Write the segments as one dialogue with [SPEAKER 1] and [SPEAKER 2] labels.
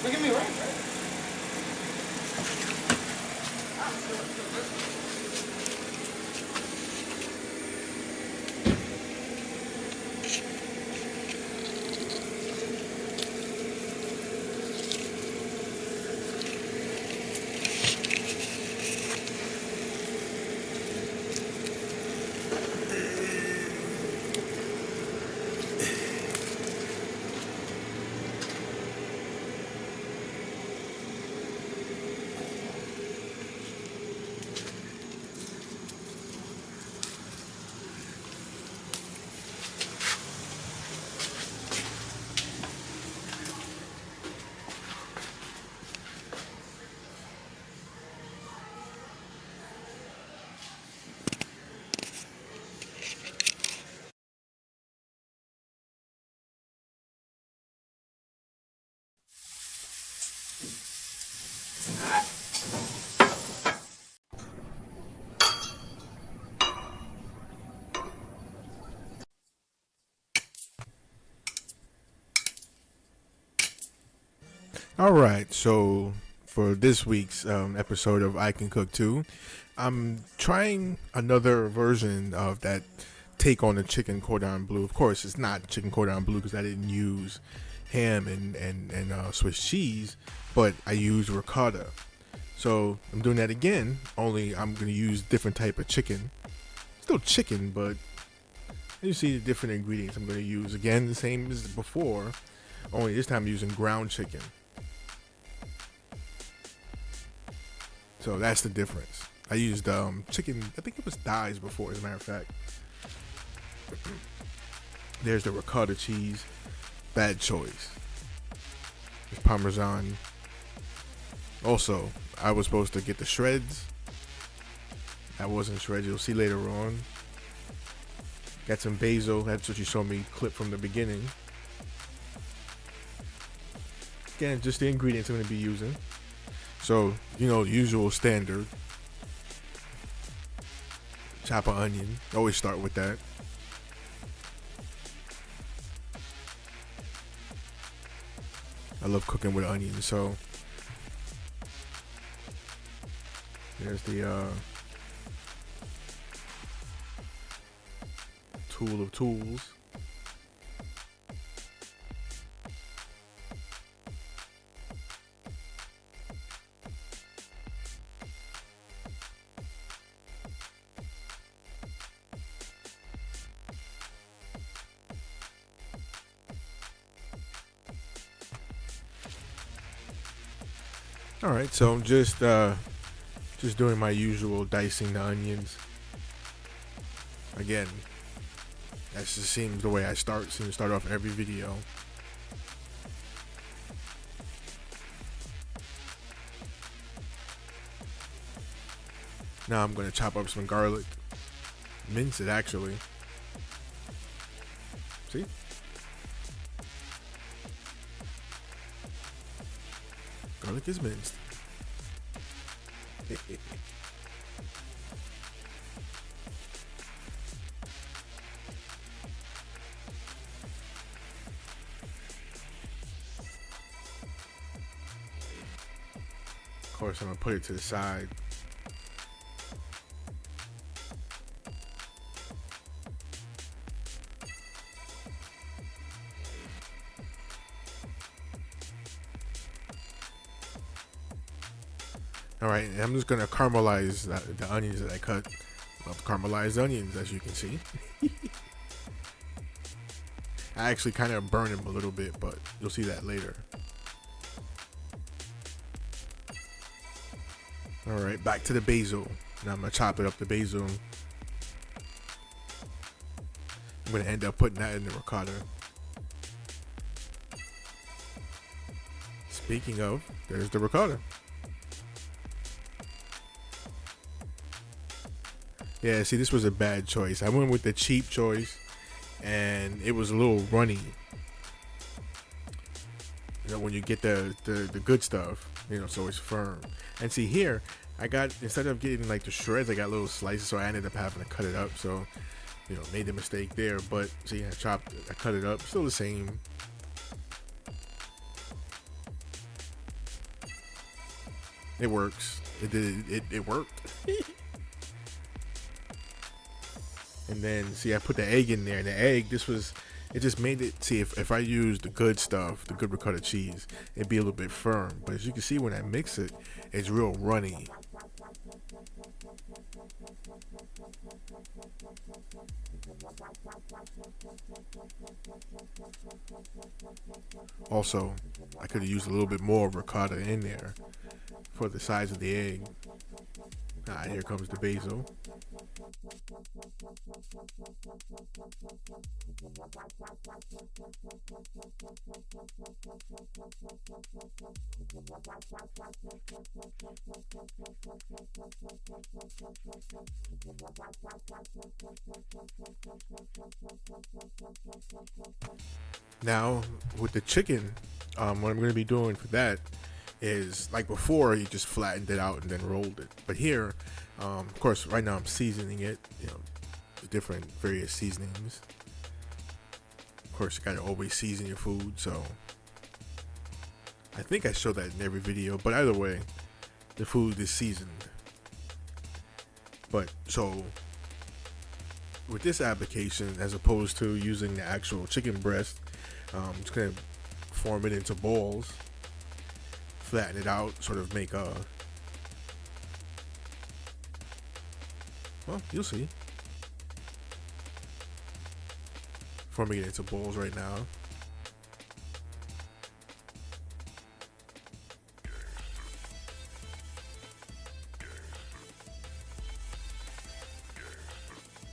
[SPEAKER 1] Look at me, right?
[SPEAKER 2] All right, so for this week's episode of I Can Cook Too, I'm trying another version of that take on the chicken cordon bleu. Of course, it's not chicken cordon bleu because I didn't use ham and Swiss cheese, but I used ricotta. So I'm doing that again, only I'm going to use different type of chicken. Still chicken, but you see the different ingredients I'm going to use. Again, the same as before, only this time I'm using ground chicken. So that's the difference. I used chicken, I think it was thighs before, as a matter of fact. There's the ricotta cheese. Bad choice. There's Parmesan. Also, I was supposed to get the shreds. That wasn't shreds. You'll see later on. Got some basil. That's what you saw me clip from the beginning. Again, just the ingredients I'm going to be using. So, usual standard. Chop an onion. Always start with that. I love cooking with onions, so there's the tool of tools. All right, so I'm just doing my usual dicing the onions. Again, that just seems the way I seem to start off every video. Now I'm gonna chop up some garlic, mince it actually. See? Garlic is minced. Of course, I'm gonna put it to the side. All right, and I'm just gonna caramelize the onions that I cut. Love caramelized onions, as you can see. I actually kind of burn them a little bit, but you'll see that later. All right, back to the basil. Now I'm gonna chop it up, the basil. I'm gonna end up putting that in the ricotta. Speaking of, there's the ricotta. Yeah, see, this was a bad choice. I went with the cheap choice, and it was a little runny. When you get the good stuff, so it's firm. And see here, I got, instead of getting like the shreds, I got little slices, so I ended up having to cut it up. So, made the mistake there. But see, I cut it up, still the same. It works. It did. It worked. And then see, I put the egg in there, and the egg. It just made it. See, if I use the good stuff, the good ricotta cheese, it'd be a little bit firm. But as you can see, when I mix it, it's real runny. Also, I could have used a little bit more ricotta in there for the size of the egg. Here comes the basil. Now, with the chicken, what I'm going to be doing for that is, like before, you just flattened it out and then rolled it. But here, of course, right now I'm seasoning it, different various seasonings. Of course, you gotta always season your food, so I think I show that in every video, but either way, the food is seasoned. But so with this application, as opposed to using the actual chicken breast, I'm just gonna form it into balls, flatten it out, sort of make a, well, you'll see. Forming it into balls right now.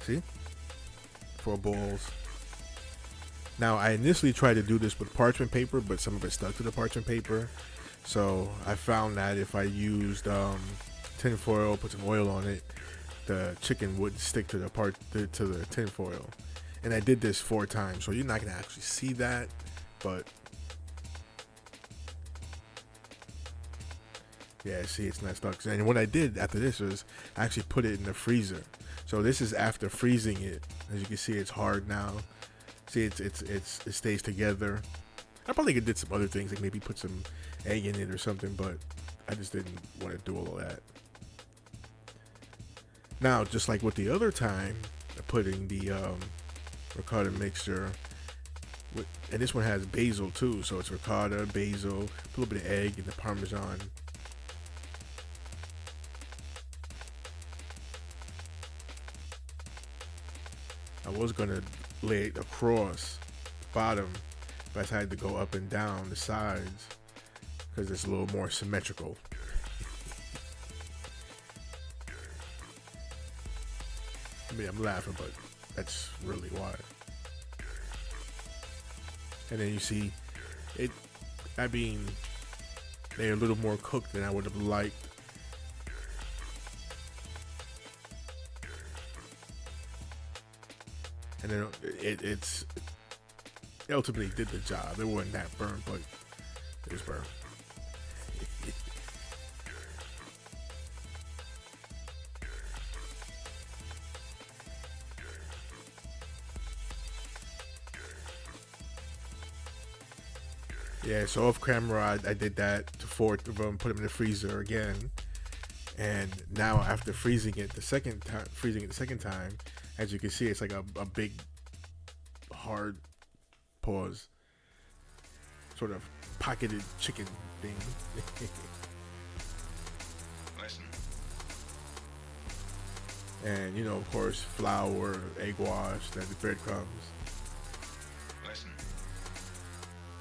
[SPEAKER 2] See? 4 balls. Now, I initially tried to do this with parchment paper, but some of it stuck to the parchment paper. So I found that if I used tin foil, put some oil on it, the chicken wouldn't stick to the tin foil. And I did this 4 times, so you're not gonna actually see that, but yeah, see, it's not stuck. And what I did after this was I actually put it in the freezer. So this is after freezing it. As you can see, it's hard now. See, it stays together. I probably could did some other things, like maybe put some egg in it or something, but I just didn't want to do all of that. Now, just like with the other time, putting the ricotta mixture, and this one has basil too, so it's ricotta, basil, a little bit of egg, and the Parmesan. I was gonna lay it across the bottom, but I had to go up and down the sides because it's a little more symmetrical. I mean, I'm laughing, but that's really why. And then you see it, I mean, they're a little more cooked than I would have liked. And then it ultimately did the job. It wasn't that burnt, but it was burnt. Yeah, so off camera, I did that to 4 of them, put them in the freezer again, and now after freezing it the second time, as you can see, it's like a big, hard pause, sort of pocketed chicken thing.
[SPEAKER 1] Listen.
[SPEAKER 2] And of course, flour, egg wash, then the breadcrumbs.
[SPEAKER 1] Listen.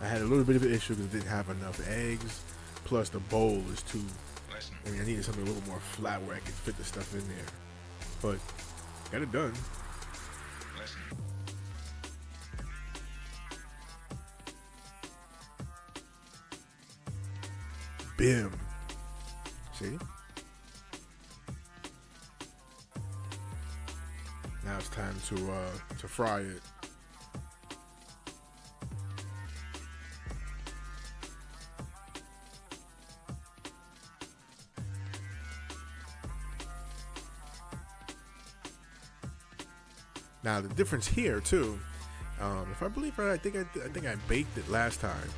[SPEAKER 2] I had a little bit of an issue because I didn't have enough eggs. Plus, the bowl is too.
[SPEAKER 1] Listen.
[SPEAKER 2] I mean, I needed something a little more flat where I could fit the stuff in there. But got it done.
[SPEAKER 1] Listen.
[SPEAKER 2] Bim. See? Now it's time to fry it. Now the difference here too, if I believe right, I think I baked it last time,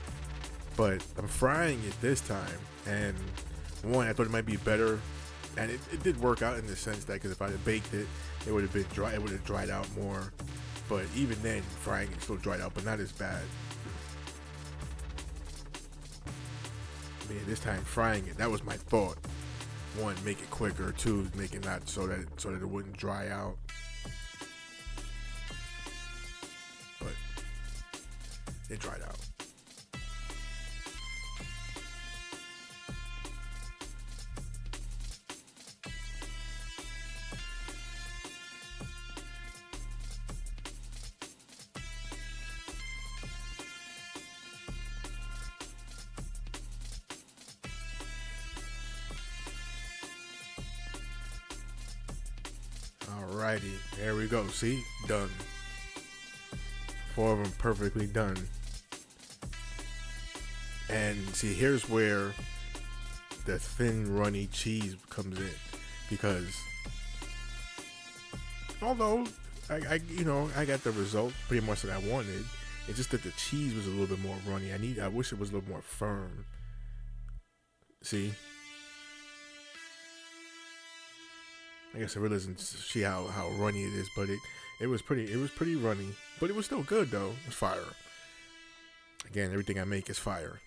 [SPEAKER 2] but I'm frying it this time, and One, I thought it might be better, and it did work out in the sense that because if I had baked it, it would have been dry. It would have dried out more. But even then, frying it still dried out, but not as bad. I mean, this time frying it, that was my thought. One, make it quicker. Two, make it not so that it wouldn't dry out. But it dried out. Alrighty, there we go. See, done. 4 of them perfectly done. And see, here's where the thin, runny cheese comes in, because although I got the result pretty much that I wanted, it's just that the cheese was a little bit more runny. I wish it was a little more firm. See. I guess I really doesn't see how runny it is, but it was pretty runny, but it was still good though. It's fire. Again, everything I make is fire.